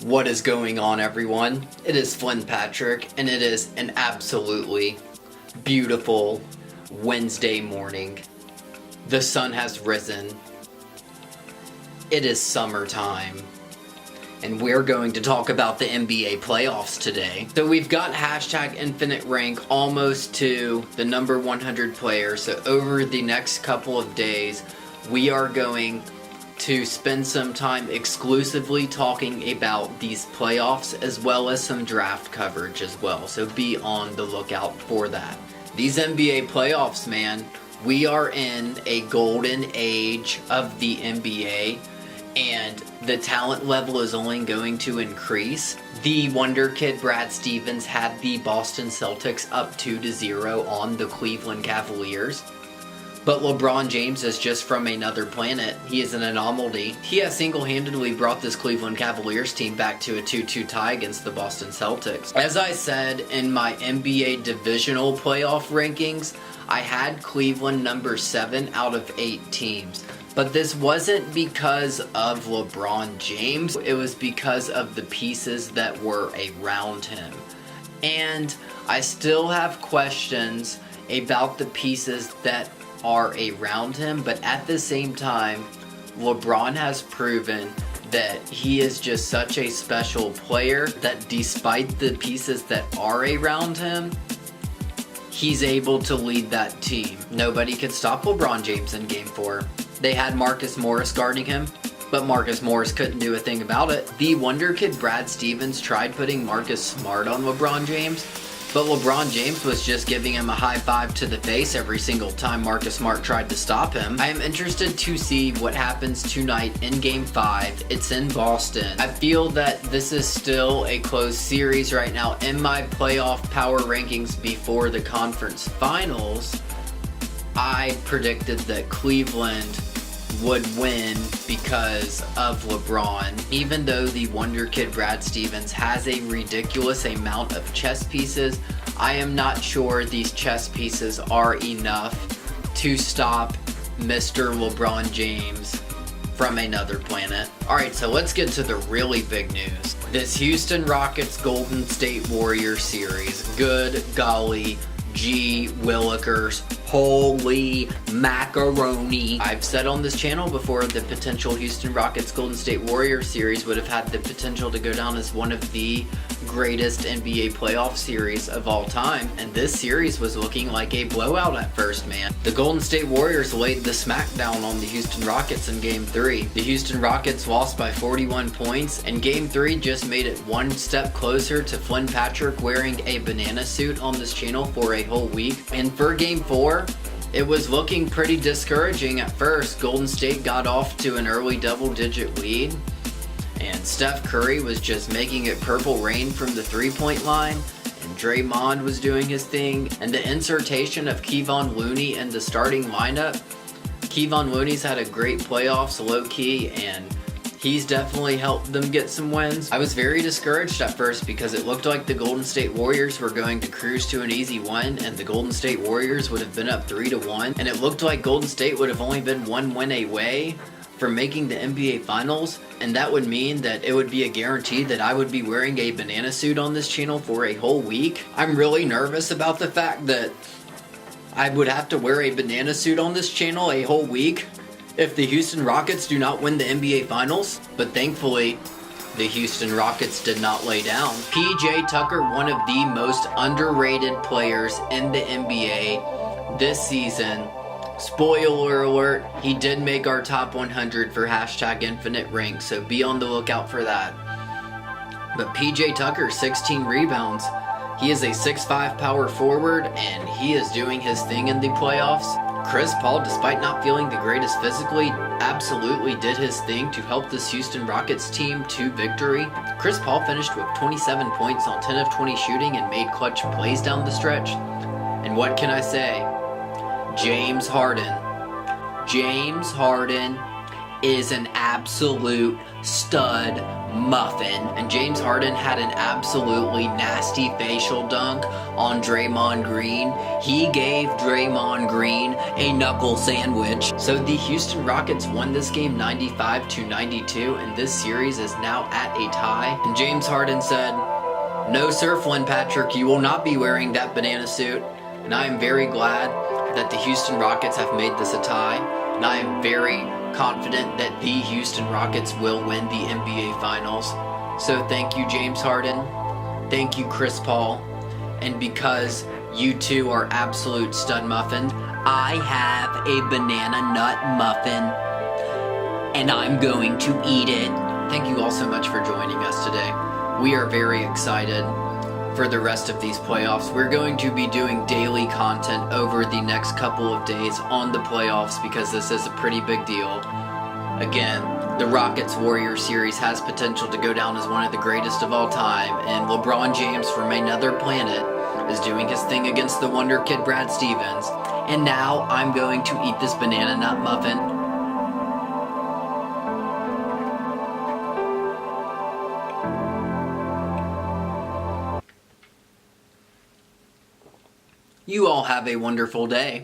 What is going on, everyone? It is Flynn Patrick, and it is an absolutely beautiful Wednesday morning. The sun has risen. It is summertime. And we're going to talk about the NBA playoffs today. So we've got hashtag infinite rank almost to the number 100 player. So over the next couple of days, we are going to spend some time exclusively talking about these playoffs as well as some draft coverage as well. So be on the lookout for that. These NBA playoffs, man, we are in a golden age of the NBA. And the talent level is only going to increase. The wonder kid Brad Stevens had the Boston Celtics up 2-0 on the Cleveland Cavaliers. But LeBron James is just from another planet. He is an anomaly. He has single-handedly brought this Cleveland Cavaliers team back to a 2-2 tie against the Boston Celtics. As I said in my NBA divisional playoff rankings, I had Cleveland number 7 out of 8 teams. But this wasn't because of LeBron James. It was because of the pieces that were around him. And I still have questions about the pieces that are around him. But at the same time, LeBron has proven that he is just such a special player that despite the pieces that are around him, he's able to lead that team. Nobody could stop LeBron James in Game 4. They had Marcus Morris guarding him, but Marcus Morris couldn't do a thing about it. The wonder kid Brad Stevens tried putting Marcus Smart on LeBron James, but LeBron James was just giving him a high five to the face every single time Marcus Smart tried to stop him. I am interested to see what happens tonight in Game 5. It's in Boston. I feel that this is still a close series right now. In my playoff power rankings before the conference finals, I predicted that Cleveland would win because of LeBron. Even though the wonder kid Brad Stevens has a ridiculous amount of chess pieces, I am not sure these chess pieces are enough to stop Mr. LeBron James from another planet. Alright, so let's get to the really big news. This Houston Rockets Golden State Warriors series. Good golly gee willikers. Holy macaroni. I've said on this channel before the potential Houston Rockets Golden State Warriors series would have had the potential to go down as one of the greatest NBA playoff series of all time. And this series was looking like a blowout at first, man. The Golden State Warriors laid the smackdown on the Houston Rockets in Game 3. The Houston Rockets lost by 41 points, and Game 3 just made it one step closer to Flynn Patrick wearing a banana suit on this channel for a whole week. And for Game 4, it was looking pretty discouraging at first. Golden State got off to an early double-digit lead, and Steph Curry was just making it purple rain from the three-point line, and Draymond was doing his thing, and the insertion of Kevon Looney in the starting lineup. Kevon Looney's had a great playoffs, low-key, and he's definitely helped them get some wins. I was very discouraged at first because it looked like the Golden State Warriors were going to cruise to an easy win, and the Golden State Warriors would have been up 3-1, and it looked like Golden State would have only been one win away from making the NBA Finals, and that would mean that it would be a guarantee that I would be wearing a banana suit on this channel for a whole week. I'm really nervous about the fact that I would have to wear a banana suit on this channel a whole week if the Houston Rockets do not win the NBA Finals, but thankfully, the Houston Rockets did not lay down. PJ Tucker, one of the most underrated players in the NBA this season. Spoiler alert, he did make our top 100 for hashtag infinite rank, so be on the lookout for that. But PJ Tucker, 16 rebounds. He is a 6'5" power forward, and he is doing his thing in the playoffs. Chris Paul, despite not feeling the greatest physically, absolutely did his thing to help this Houston Rockets team to victory. Chris Paul finished with 27 points on 10 of 20 shooting and made clutch plays down the stretch. And what can I say? James Harden. James Harden is an absolute stud muffin. And James Harden had an absolutely nasty facial dunk on Draymond Green. He gave Draymond Green a knuckle sandwich. So the Houston Rockets won this game 95-92, and this series is now at a tie. And James Harden said, "No sir, Flynn Patrick, you will not be wearing that banana suit." And I am very glad that the Houston Rockets have made this a tie. And I am very confident that the Houston Rockets will win the NBA Finals. So thank you, James Harden. Thank you, Chris Paul. And because you two are absolute stud muffins, I have a banana nut muffin, and I'm going to eat it. Thank you all so much for joining us today. We are very excited for the rest of these playoffs. We're going to be doing daily content over the next couple of days on the playoffs because this is a pretty big deal. Again, the Rockets-Warriors series has potential to go down as one of the greatest of all time, and LeBron James from another planet is doing his thing against the Wonder Kid Brad Stevens. And now I'm going to eat this banana nut muffin. You all have a wonderful day.